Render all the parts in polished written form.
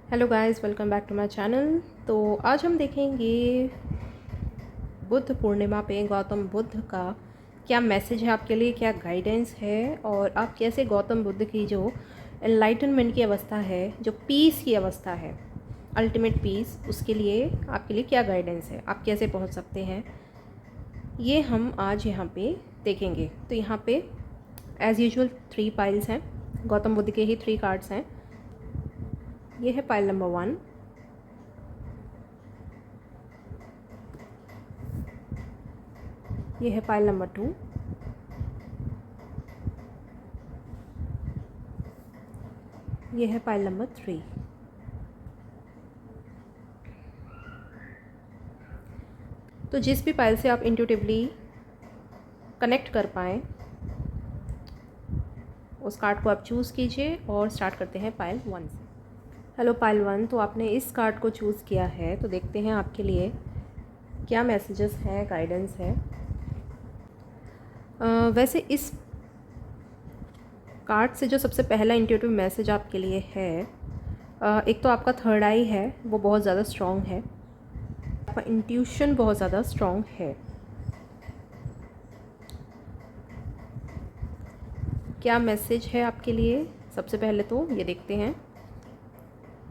Hello guys, welcome back to my channel. तो आज हम देखेंगे बुद्ध पूर्णिमा पे गौतम बुद्ध का क्या मैसेज है आपके लिए, क्या गाइडेंस है और आप कैसे गौतम बुद्ध की जो एनलाइटनमेंट की अवस्था है, जो पीस की अवस्था है, अल्टीमेट पीस, उसके लिए आपके लिए क्या गाइडेंस है, आप कैसे पहुंच सकते हैं, ये हम आज यहाँ पे देखेंगे। तो यहाँ पे एज़ यूजुअल 3 पाइल्स हैं, गौतम बुद्ध के ही 3 कार्ड्स हैं। ये है पाइल नंबर 1, ये है पाइल नंबर 2, ये है पाइल नंबर 3। तो जिस भी पाइल से आप इंट्यूटिवली कनेक्ट कर पाएँ उस कार्ड को आप चूज़ कीजिए और स्टार्ट करते हैं पाइल 1 से। हेलो पाइल 1, तो आपने इस कार्ड को चूज़ किया है, तो देखते हैं आपके लिए क्या मैसेजेस हैं, गाइडेंस है। वैसे इस कार्ड से जो सबसे पहला इंट्यूटिव मैसेज आपके लिए है, एक तो आपका थर्ड आई है, वो बहुत ज़्यादा स्ट्रॉन्ग है, आपका इंट्यूशन बहुत ज़्यादा स्ट्रॉन्ग है। क्या मैसेज है आपके लिए, सबसे पहले तो ये देखते हैं।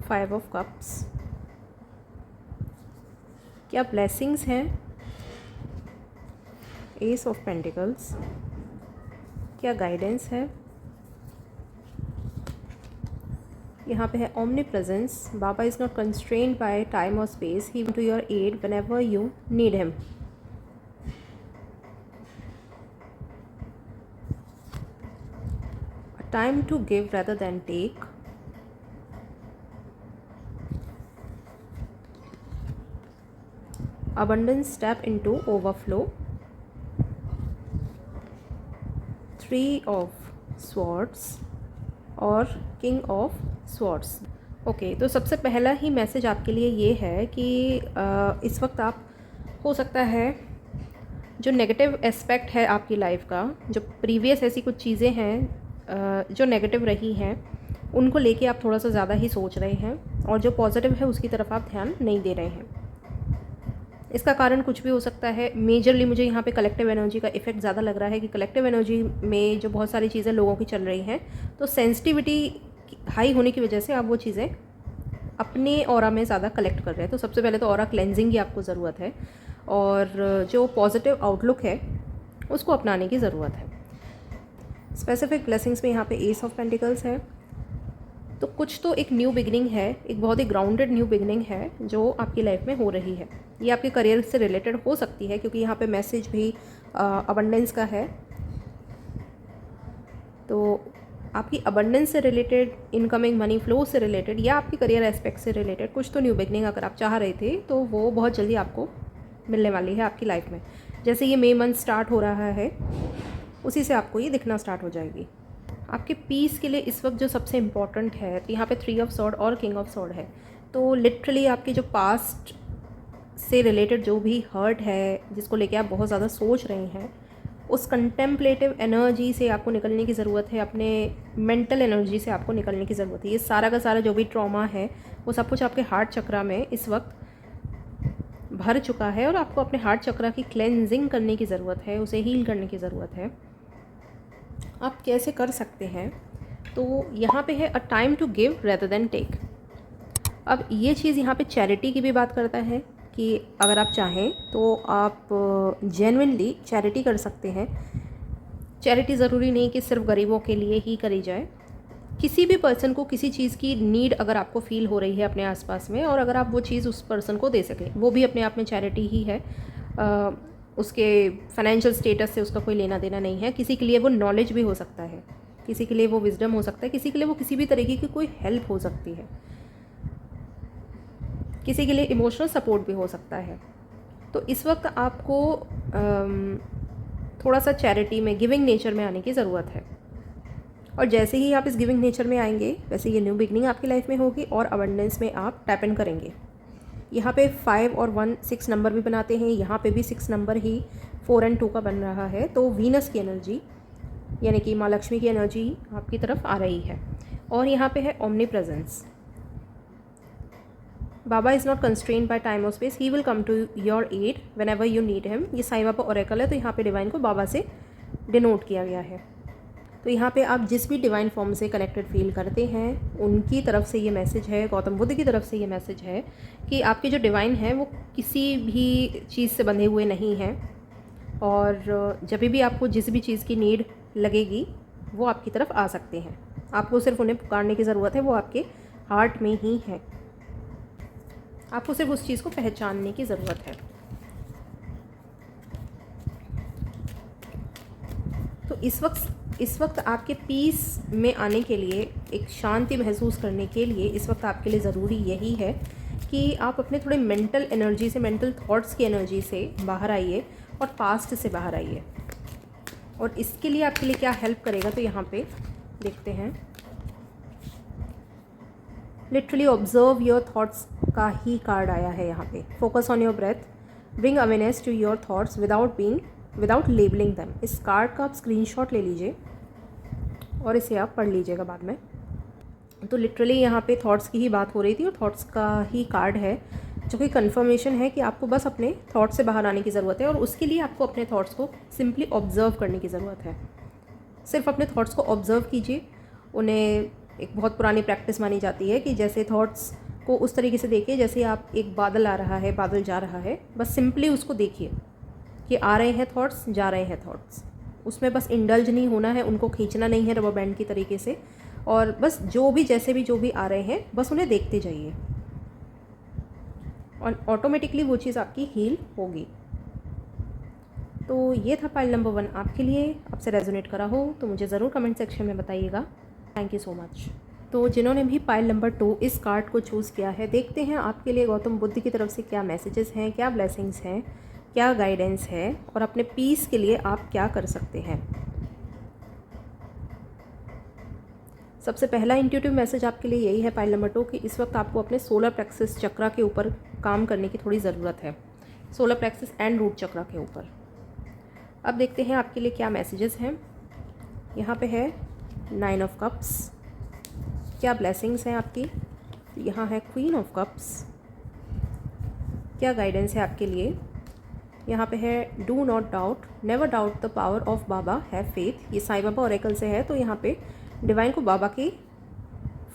5 ऑफ कप्स, क्या ब्लेसिंग्स हैं। एस ऑफ पेंटिकल्स, क्या गाइडेंस है। यहाँ पे है omnipresence, Baba is not constrained by time और space, he to your aid whenever you need him. Time to give rather than take, abundance step into overflow, 3 of swords और king of swords। Okay, तो सबसे पहला ही message आपके लिए ये है कि इस वक्त आप, हो सकता है जो नेगेटिव एस्पेक्ट है आपकी लाइफ का, जो प्रीवियस ऐसी कुछ चीज़ें हैं जो नेगेटिव रही हैं, उनको लेके आप थोड़ा सा ज़्यादा ही सोच रहे हैं और जो पॉजिटिव है उसकी तरफ आप ध्यान नहीं दे रहे हैं। इसका कारण कुछ भी हो सकता है। मेजरली मुझे यहाँ पे कलेक्टिव एनर्जी का इफ़ेक्ट ज़्यादा लग रहा है कि कलेक्टिव एनर्जी में जो बहुत सारी चीज़ें लोगों की चल रही हैं, तो सेंसिटिविटी हाई होने की वजह से आप वो चीज़ें अपने ऑरा में ज़्यादा कलेक्ट कर रहे हैं। तो सबसे पहले तो ऑरा क्लेंजिंग की आपको ज़रूरत है और जो पॉजिटिव आउटलुक है उसको अपनाने की ज़रूरत है। स्पेसिफिक ब्लेसिंग्स में यहाँ पे एस ऑफ पेंटिकल्स है, तो कुछ तो एक न्यू बिगिनिंग है, एक बहुत ही ग्राउंडेड न्यू बिगिनिंग है जो आपकी लाइफ में हो रही है। ये आपके करियर से रिलेटेड हो सकती है क्योंकि यहाँ पे मैसेज भी अबंडेंस का है। तो आपकी अबंडेंस से रिलेटेड, इनकमिंग मनी फ्लो से रिलेटेड या आपकी करियर एस्पेक्ट से रिलेटेड कुछ तो न्यू बिगिनिंग अगर आप चाह रहे थे तो वो बहुत जल्दी आपको मिलने वाली है आपकी लाइफ में। जैसे ये मई मंथ स्टार्ट हो रहा है, उसी से आपको ये दिखना स्टार्ट हो जाएगी। आपके पीस के लिए इस वक्त जो सबसे इम्पॉर्टेंट है, तो यहाँ पे 3 ऑफ सॉर्ड और किंग ऑफ सॉर्ड है। तो लिटरली आपकी जो पास्ट से रिलेटेड जो भी हर्ट है, जिसको लेके आप बहुत ज़्यादा सोच रहे हैं, उस कंटेम्पलेटिव एनर्जी से आपको निकलने की ज़रूरत है, अपने मेंटल एनर्जी से आपको निकलने की ज़रूरत है। ये सारा का सारा जो भी ट्रॉमा है वो सब कुछ आपके हार्ट चक्रा में इस वक्त भर चुका है और आपको अपने हार्ट चक्रा की क्लेंजिंग करने की ज़रूरत है, उसे हील करने की ज़रूरत है। आप कैसे कर सकते हैं, तो यहाँ पे है a time to give rather than take. अब ये चीज़ यहाँ पे चैरिटी की भी बात करता है कि अगर आप चाहें तो आप जेन्युइनली चैरिटी कर सकते हैं। चैरिटी ज़रूरी नहीं कि सिर्फ गरीबों के लिए ही करी जाए। किसी भी पर्सन को किसी चीज़ की नीड अगर आपको फील हो रही है अपने आसपास में, और अगर आप वो चीज़ उस पर्सन को दे सकें, वो भी अपने आप में चैरिटी ही है। उसके फाइनेंशियल स्टेटस से उसका कोई लेना देना नहीं है। किसी के लिए वो नॉलेज भी हो सकता है, किसी के लिए वो विजडम हो सकता है, किसी के लिए वो किसी भी तरीके की कोई हेल्प हो सकती है, किसी के लिए इमोशनल सपोर्ट भी हो सकता है। तो इस वक्त आपको थोड़ा सा चैरिटी में, गिविंग नेचर में आने की ज़रूरत है। और जैसे ही आप इस गिविंग नेचर में आएंगे, वैसे ये न्यू बिगनिंग आपकी लाइफ में होगी और अबंडेंस में आप टैप इन करेंगे। यहाँ पे 5 और 1 6 नंबर भी बनाते हैं, यहाँ पे भी 6 नंबर ही 4 और 2 का बन रहा है। तो वीनस की एनर्जी, यानी कि माँ लक्ष्मी की एनर्जी आपकी तरफ आ रही है। और यहाँ पे है omnipresence, Baba is not constrained by time और space, he will come to your aid whenever you need him. ये साईं बाबा ओरेकल है, तो यहाँ पे डिवाइन को बाबा से डिनोट किया गया है। तो यहाँ पे आप जिस भी डिवाइन फॉर्म से कनेक्टेड फील करते हैं उनकी तरफ से ये मैसेज है, गौतम बुद्ध की तरफ से ये मैसेज है कि आपके जो डिवाइन हैं वो किसी भी चीज़ से बंधे हुए नहीं हैं, और जब भी आपको जिस भी चीज़ की नीड लगेगी वो आपकी तरफ आ सकते हैं। आपको सिर्फ उन्हें पुकारने की ज़रूरत है, वो आपके हार्ट में ही है। आपको सिर्फ उस चीज़ को पहचानने की ज़रूरत है। तो इस वक्त आपके पीस में आने के लिए, एक शांति महसूस करने के लिए इस वक्त आपके लिए ज़रूरी यही है कि आप अपने थोड़े मेंटल एनर्जी से, मेंटल थॉट्स की एनर्जी से बाहर आइए और पास्ट से बाहर आइए। और इसके लिए आपके लिए क्या हेल्प करेगा, तो यहाँ पे देखते हैं। लिटरली ऑब्जर्व योर थॉट्स का ही कार्ड आया है यहाँ पे। Focus on your breath, bring awareness to your thoughts without labeling them. इस कार्ड का आप स्क्रीनशॉट ले लीजिए और इसे आप पढ़ लीजिएगा बाद में। तो लिटरली यहाँ पे थॉट्स की ही बात हो रही थी और थॉट्स का ही कार्ड है, जो कि कन्फर्मेशन है कि आपको बस अपने थॉट्स से बाहर आने की ज़रूरत है। और उसके लिए आपको अपने थॉट्स को सिंपली ऑब्ज़र्व करने की ज़रूरत है। सिर्फ अपने थॉट्स को ऑब्ज़र्व कीजिए। उन्हें एक बहुत पुरानी प्रैक्टिस मानी जाती है कि जैसे थॉट्स को उस तरीके से देखिए जैसे आप एक बादल आ रहा है, बादल जा रहा है, बस सिंपली उसको देखिए कि आ रहे हैं थॉट्स, जा रहे हैं थॉट्स। उसमें बस इंडल्ज नहीं होना है, उनको खींचना नहीं है रबर बैंड की तरीके से, और बस जो भी आ रहे हैं बस उन्हें देखते जाइए और ऑटोमेटिकली वो चीज़ आपकी हील होगी। तो ये था पाइल नंबर 1 आपके लिए। आपसे रेजोनेट करा हो तो मुझे ज़रूर कमेंट सेक्शन में बताइएगा। Thank you so much. तो जिन्होंने भी पाइल नंबर 2 इस कार्ड को चूज़ किया है, देखते हैं आपके लिए गौतम बुद्ध की तरफ से क्या मैसेजेस हैं, क्या ब्लेसिंग्स हैं, क्या गाइडेंस है, और अपने पीस के लिए आप क्या कर सकते हैं। सबसे पहला इंट्यूटिव मैसेज आपके लिए यही है पाइल नंबर 2 कि इस वक्त आपको अपने सोलर प्लेक्सस चक्रा के ऊपर काम करने की थोड़ी ज़रूरत है। सोलर प्लेक्सस एंड रूट चक्रा के ऊपर। अब देखते हैं आपके लिए क्या मैसेजेस हैं। यहाँ पे है 9 ऑफ कप्स, क्या ब्लेसिंग्स हैं आपकी। यहाँ है क्वीन ऑफ कप्स, क्या गाइडेंस है आपके लिए। यहाँ पे है do not doubt, never doubt the power of Baba, have faith. ये साईं बाबा ओरेकल से है, तो यहाँ पे डिवाइन को बाबा के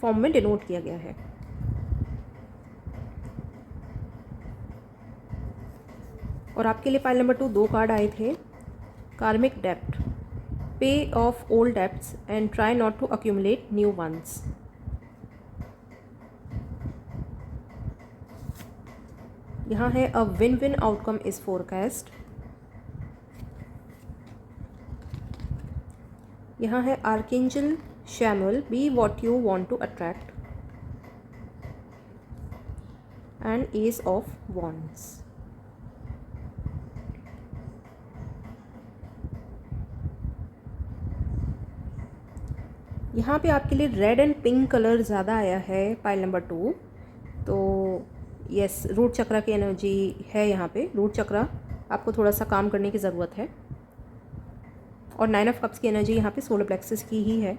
फॉर्म में डिनोट किया गया है। और आपके लिए पाइल नंबर 2 कार्ड आए थे। कार्मिक डेप्ट, pay off old debts and try not to accumulate new ones. यहाँ है a win win outcome is forecast. यहाँ है archangel Shamuel, be what you want to attract, and ace of wands. यहाँ पे आपके लिए रेड एंड पिंक कलर ज़्यादा आया है पाइल नंबर 2। तो यस, रूट चक्रा की एनर्जी है यहाँ पे। रूट चक्रा आपको थोड़ा सा काम करने की ज़रूरत है। और 9 ऑफ कप्स की एनर्जी यहाँ पे सोलर प्लेक्सस की ही है।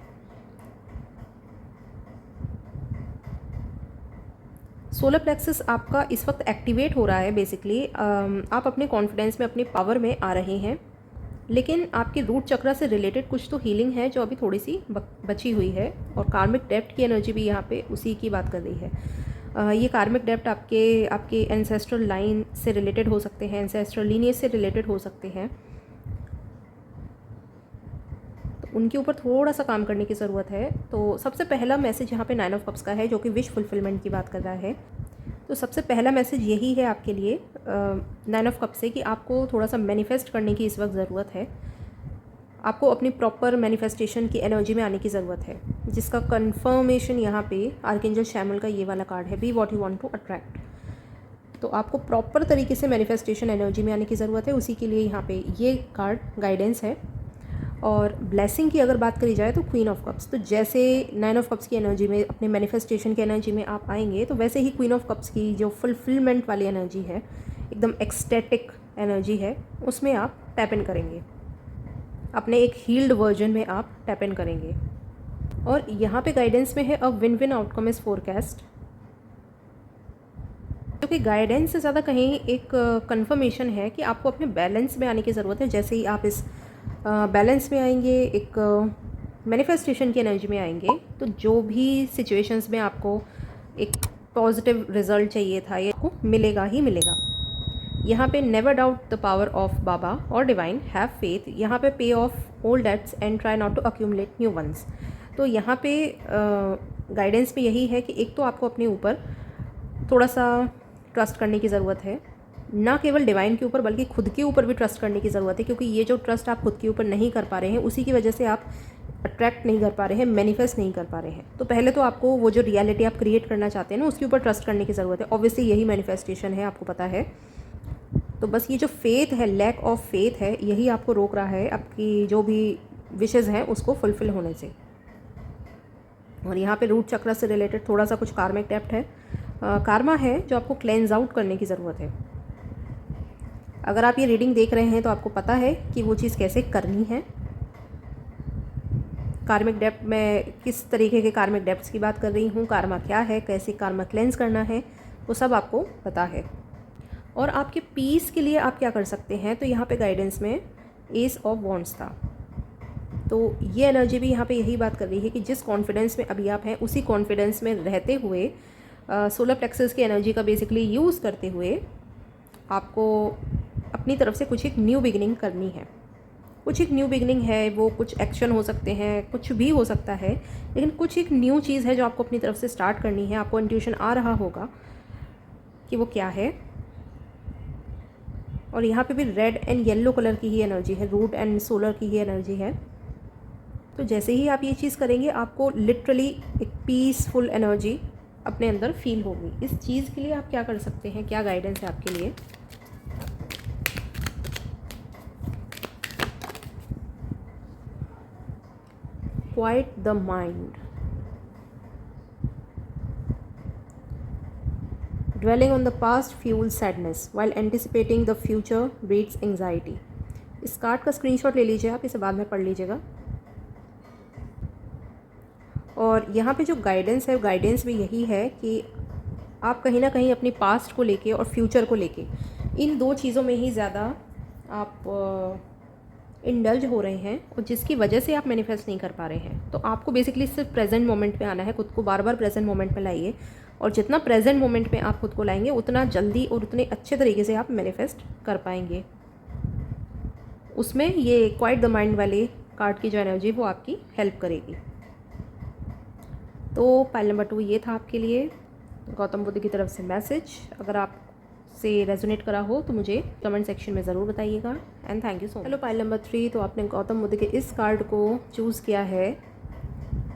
सोलर प्लेक्सस आपका इस वक्त एक्टिवेट हो रहा है। बेसिकली आप अपने कॉन्फिडेंस में, अपनी पावर में आ रहे हैं, लेकिन आपके रूट चक्रा से रिलेटेड कुछ तो हीलिंग है जो अभी थोड़ी सी बची हुई है। और कार्मिक डेप्ट की एनर्जी भी यहाँ पे उसी की बात कर रही है। ये कार्मिक डेप्ट आपके एंसेस्ट्रल लाइन से रिलेटेड हो सकते हैं, एंसेस्ट्रल लीनिएज से रिलेटेड हो सकते हैं। तो उनके ऊपर थोड़ा सा काम करने की ज़रूरत है। तो सबसे पहला मैसेज यहाँ पे 9 ऑफ कप्स का है, जो कि विश फुलफिलमेंट की बात कर रहा है। तो सबसे पहला मैसेज यही है आपके लिए 9 ऑफ कप्स से कि आपको थोड़ा सा मैनिफेस्ट करने की इस वक्त ज़रूरत है। आपको अपनी प्रॉपर मैनिफेस्टेशन की एनर्जी में आने की ज़रूरत है, जिसका कंफर्मेशन यहाँ पे आर्कएंजल शैमुएल का ये वाला कार्ड है, be what you want to attract. तो आपको प्रॉपर तरीके से मैनिफेस्टेशन एनर्जी में आने की ज़रूरत है। उसी के लिए यहाँ पे ये कार्ड गाइडेंस है। और ब्लेसिंग की अगर बात करी जाए तो क्वीन ऑफ कप्स। तो जैसे 9 ऑफ कप्स की एनर्जी में, अपने मैनिफेस्टेशन की एनर्जी में आप आएंगे, तो वैसे ही क्वीन ऑफ कप्स की जो फुलफिलमेंट वाली एनर्जी है, एकदम एक्सटेटिक एनर्जी है, उसमें आप टैप इन करेंगे। अपने एक हील्ड वर्जन में आप टैप इन करेंगे। और यहाँ पे गाइडेंस में है a win win outcome is forecast. क्योंकि गाइडेंस से ज़्यादा कहीं एक कंफर्मेशन है कि आपको अपने बैलेंस में आने की ज़रूरत है। जैसे ही आप इस बैलेंस में आएंगे, एक मैनिफेस्टेशन की एनर्जी में आएंगे, तो जो भी सिचुएशंस में आपको एक पॉजिटिव रिजल्ट चाहिए था ये आपको मिलेगा ही मिलेगा। यहाँ पे never doubt the power of Baba और डिवाइन, हैव फेथ। यहाँ पे pay off old debts and try not to accumulate new ones. तो यहाँ पे गाइडेंस में यही है कि एक तो आपको अपने ऊपर थोड़ा सा ट्रस्ट करने की ज़रूरत है, ना केवल डिवाइन के ऊपर बल्कि खुद के ऊपर भी ट्रस्ट करने की ज़रूरत है। क्योंकि ये जो ट्रस्ट आप खुद के ऊपर नहीं कर पा रहे हैं, उसी की वजह से आप अट्रैक्ट नहीं कर पा रहे हैं, मैनिफेस्ट नहीं कर पा रहे हैं। तो पहले तो आपको वो जो रियलिटी आप क्रिएट करना चाहते हैं ना, उसके ऊपर ट्रस्ट करने की ज़रूरत है। ऑब्वियसली यही मैनिफेस्टेशन है, आपको पता है। तो बस ये जो फेथ है, लैक ऑफ फेथ है, यही आपको रोक रहा है आपकी जो भी विशेज़ हैं उसको फुलफ़िल होने से। और यहाँ पे रूट चक्र से रिलेटेड थोड़ा सा कुछ कार्मिक डेप्ट है, कार्मा है जो आपको क्लेंज आउट करने की ज़रूरत है। अगर आप ये रीडिंग देख रहे हैं तो आपको पता है कि वो चीज़ कैसे करनी है। कार्मिक डेप्ट, मैं किस तरीके के कार्मिक डेप्ट्स की बात कर रही हूँ, कार्मा क्या है, कैसे कार्मा क्लेंज करना है, वो सब आपको पता है। और आपके पीस के लिए आप क्या कर सकते हैं, तो यहाँ पे गाइडेंस में एस ऑफ वॉन्ड्स था। तो ये एनर्जी भी यहाँ पे यही बात कर रही है कि जिस कॉन्फिडेंस में अभी आप हैं, उसी कॉन्फिडेंस में रहते हुए, सोलर प्लेक्सस की एनर्जी का बेसिकली यूज़ करते हुए आपको अपनी तरफ से कुछ एक न्यू बिगिनिंग करनी है। कुछ एक न्यू बिगिनिंग है, वो कुछ एक्शन हो सकते हैं, कुछ भी हो सकता है, लेकिन कुछ एक न्यू चीज़ है जो आपको अपनी तरफ से स्टार्ट करनी है। आपको इंट्यूशन आ रहा होगा कि वो क्या है। और यहाँ पे भी रेड एंड येलो कलर की ही एनर्जी है, रूट एंड सोलर की ही एनर्जी है। तो जैसे ही आप ये चीज़ करेंगे, आपको लिटरली एक पीसफुल एनर्जी अपने अंदर फील होगी। इस चीज़ के लिए आप क्या कर सकते हैं, क्या गाइडेंस है आपके लिए? Quite the mind, dwelling on the past fuels sadness while anticipating the future breeds anxiety। इस कार्ड का स्क्रीनशॉट ले लीजिए, आप इसे बाद में पढ़ लीजिएगा। और यहाँ पे जो गाइडेंस है, गाइडेंस भी यही है कि आप कहीं ना कहीं अपनी पास्ट को लेके और फ्यूचर को लेके, इन दो चीज़ों में ही ज़्यादा आप इंडल्ज हो रहे हैं, और जिसकी वजह से आप मैनिफेस्ट नहीं कर पा रहे हैं। तो आपको बेसिकली सिर्फ प्रेजेंट मोमेंट पे आना है, खुद को बार बार प्रेजेंट मोमेंट में लाइए। और जितना प्रेजेंट मोमेंट में आप खुद को लाएंगे, उतना जल्दी और उतने अच्छे तरीके से आप मैनिफेस्ट कर पाएंगे। उसमें ये क्वाइट द माइंड वाले कार्ड की जो एनर्जी वो आपकी हेल्प करेगी। तो पाइल नंबर 2 ये था आपके लिए गौतम बुद्ध की तरफ से मैसेज। अगर आप से रेजोनेट करा हो तो मुझे कमेंट सेक्शन में ज़रूर बताइएगा। And thank you so much. Hello, pile number 3, तो आपने गौतम बुद्ध के इस कार्ड को चूज़ किया है।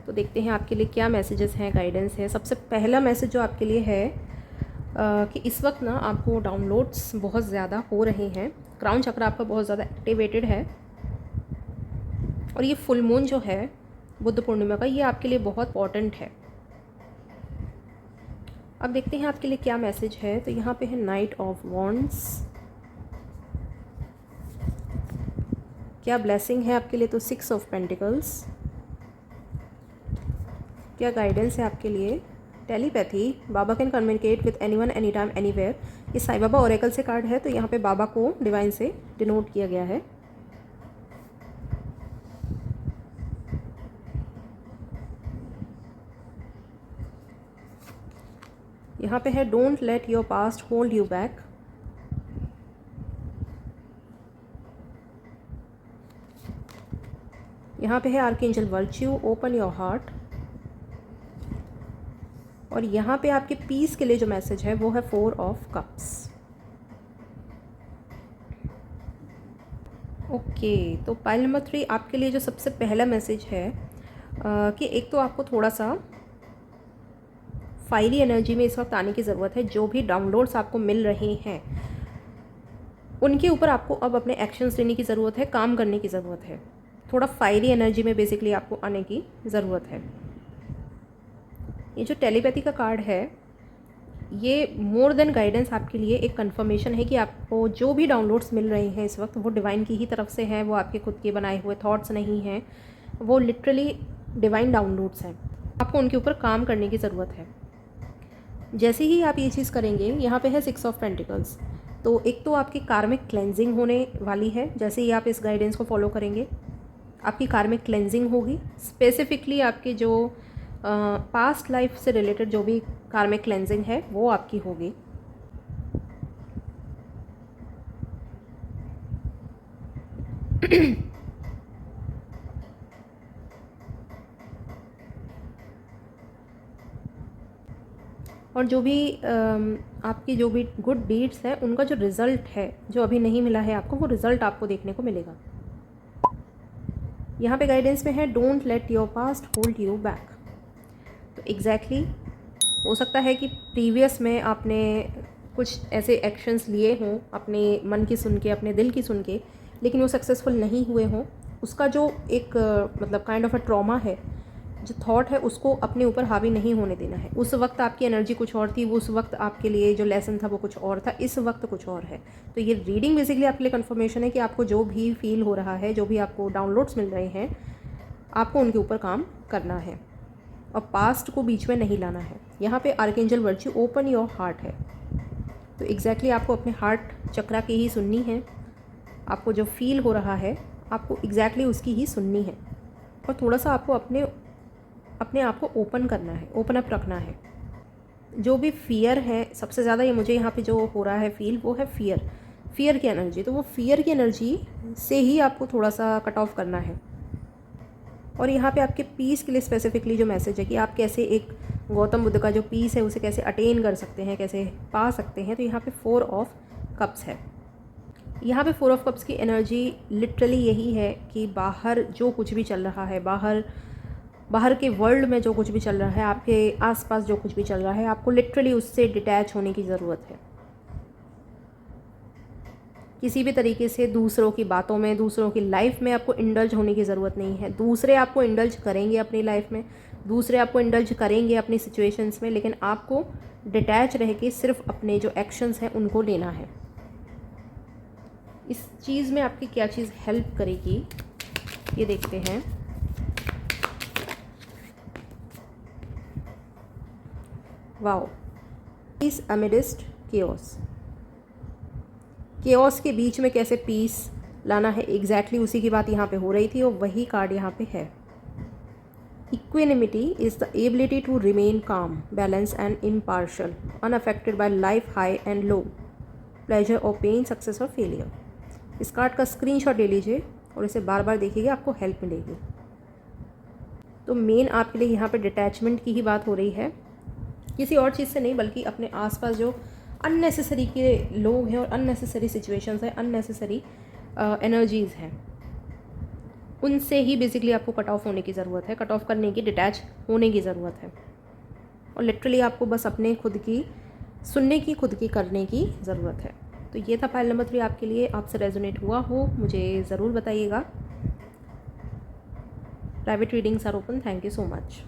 तो देखते हैं आपके लिए क्या मैसेजेस हैं, गाइडेंस है। सबसे पहला मैसेज जो आपके लिए है कि इस वक्त ना आपको डाउनलोड्स बहुत ज़्यादा हो रहे हैं। क्राउन चक्र आपका बहुत ज़्यादा एक्टिवेटेड है, और ये फुल मून जो है बुद्ध पूर्णिमा का, ये आपके लिए बहुत इंपॉर्टेंट है। अब देखते हैं आपके लिए क्या मैसेज है। तो यहाँ पे है नाइट ऑफ वॉन्ड्स, क्या ब्लेसिंग है आपके लिए, तो 6 ऑफ पेंटिकल्स, क्या गाइडेंस है आपके लिए, telepathy, Baba can communicate with anyone any time anywhere. ये साईं बाबा ओरेकल से कार्ड है, तो यहाँ पे बाबा को डिवाइन से डिनोट किया गया है। यहाँ पे है don't let your past hold you back. यहाँ पे है archangel virtue, open your heart. और यहाँ पे आपके पीस के लिए जो मैसेज है वो है 4 ऑफ कप्स। ओके, तो पाइल नंबर 3 आपके लिए जो सबसे पहला मैसेज है कि एक तो आपको थोड़ा सा फायरी एनर्जी में इस वक्त आने की ज़रूरत है। जो भी डाउनलोड्स आपको मिल रहे हैं उनके ऊपर आपको अब अपने एक्शंस लेने की ज़रूरत है, काम करने की ज़रूरत है। थोड़ा फायरी एनर्जी में बेसिकली आपको आने की ज़रूरत है। ये जो टेलीपैथी का कार्ड है, ये मोर देन गाइडेंस आपके लिए एक कंफर्मेशन है कि आपको जो भी डाउनलोड्स मिल रहे हैं इस वक्त वो डिवाइन की ही तरफ से हैं। वो आपके खुद के बनाए हुए थॉट्स नहीं हैं, वो लिटरली डिवाइन डाउनलोड्स हैं। आपको उनके ऊपर काम करने की ज़रूरत है। जैसे ही आप ये चीज़ करेंगे, यहाँ पे है 6 ऑफ पेंटिकल्स, तो एक तो आपकी कार्मिक क्लेंजिंग होने वाली है। जैसे ही आप इस गाइडेंस को फॉलो करेंगे, आपकी कार्मिक क्लेंजिंग होगी। स्पेसिफिकली आपके जो पास्ट लाइफ से रिलेटेड जो भी कार्मिक क्लेंजिंग है वो आपकी होगी। और जो भी आपकी जो भी गुड डीड्स है उनका जो रिज़ल्ट है, जो अभी नहीं मिला है आपको, वो रिज़ल्ट आपको देखने को मिलेगा। यहाँ पे गाइडेंस में है don't let your past hold you back. तो एग्जैक्टली हो सकता है कि प्रीवियस में आपने कुछ ऐसे एक्शंस लिए हों अपने मन की सुन के, अपने दिल की सुन के, लेकिन वो सक्सेसफुल नहीं हुए हों। उसका जो एक मतलब काइंड ऑफ अ ट्रॉमा है, जो थॉट है, उसको अपने ऊपर हावी नहीं होने देना है। उस वक्त आपकी एनर्जी कुछ और थी, उस वक्त आपके लिए जो लेसन था वो कुछ और था, इस वक्त कुछ और है। तो ये रीडिंग बेसिकली आपके लिए कन्फर्मेशन है कि आपको जो भी फील हो रहा है, जो भी आपको डाउनलोड्स मिल रहे हैं, आपको उनके ऊपर काम करना है और पास्ट को बीच में नहीं लाना है। यहाँ पे archangel virtue open your heart है। तो एग्जैक्टली आपको अपने हार्ट चक्रा की ही सुननी है। आपको जो फील हो रहा है, आपको एग्जैक्टली उसकी ही सुननी है। और थोड़ा सा आपको अपने आप को ओपन करना है, ओपन अप रखना है। जो भी फियर है, सबसे ज़्यादा ये मुझे यहाँ पे जो हो रहा है फील, वो है फियर की एनर्जी। तो वो फियर की एनर्जी से ही आपको थोड़ा सा कट ऑफ करना है। और यहाँ पे आपके पीस के लिए स्पेसिफिकली जो मैसेज है कि आप कैसे एक गौतम बुद्ध का जो पीस है उसे कैसे अटेन कर सकते हैं, कैसे पा सकते हैं। तो यहाँ पे 4 ऑफ कप्स है। यहाँ पे 4 ऑफ कप्स की एनर्जी लिटरली यही है कि बाहर जो कुछ भी चल रहा है, बाहर के वर्ल्ड में जो कुछ भी चल रहा है, आपके आसपास जो कुछ भी चल रहा है, आपको लिटरली उससे डिटैच होने की ज़रूरत है। किसी भी तरीके से दूसरों की बातों में, दूसरों की लाइफ में आपको इंडल्ज होने की ज़रूरत नहीं है। दूसरे आपको इंडल्ज करेंगे अपनी लाइफ में, दूसरे आपको इंडल्ज करेंगे अपनी सिचुएशंस में, लेकिन आपको डिटैच रह के सिर्फ अपने जो एक्शंस हैं उनको लेना है। इस चीज़ में आपकी क्या चीज़ हेल्प करेगी, ये देखते हैं। Wow, peace amidst chaos. Chaos के बीच में कैसे पीस लाना है, एग्जैक्टली उसी की बात यहाँ पे हो रही थी और वही कार्ड यहाँ पे है। Equanimity is the ability to remain calm, balance and impartial, unaffected by life high and low, pleasure और पेन, सक्सेस और फेलियर। इस कार्ड का स्क्रीनशॉट ले लीजिए और इसे बार बार देखिएगा, आपको हेल्प मिलेगी। तो मेन आपके लिए यहाँ पे डिटैचमेंट की ही बात हो रही है, किसी और चीज़ से नहीं, बल्कि अपने आसपास जो अननेसेसरी के लोग हैं और अननेसेसरी सिचुएशंस हैं, अननेसेसरी एनर्जीज़ हैं, उनसे ही बेसिकली आपको कट ऑफ होने की ज़रूरत है, कट ऑफ करने की, डिटैच होने की ज़रूरत है। और लिटरली आपको बस अपने खुद की सुनने की, खुद की करने की ज़रूरत है। तो ये था फाइल नंबर 3 आपके लिए। आपसे रेजोनेट हुआ हो मुझे ज़रूर बताइएगा। Private readings are open. Thank you so much.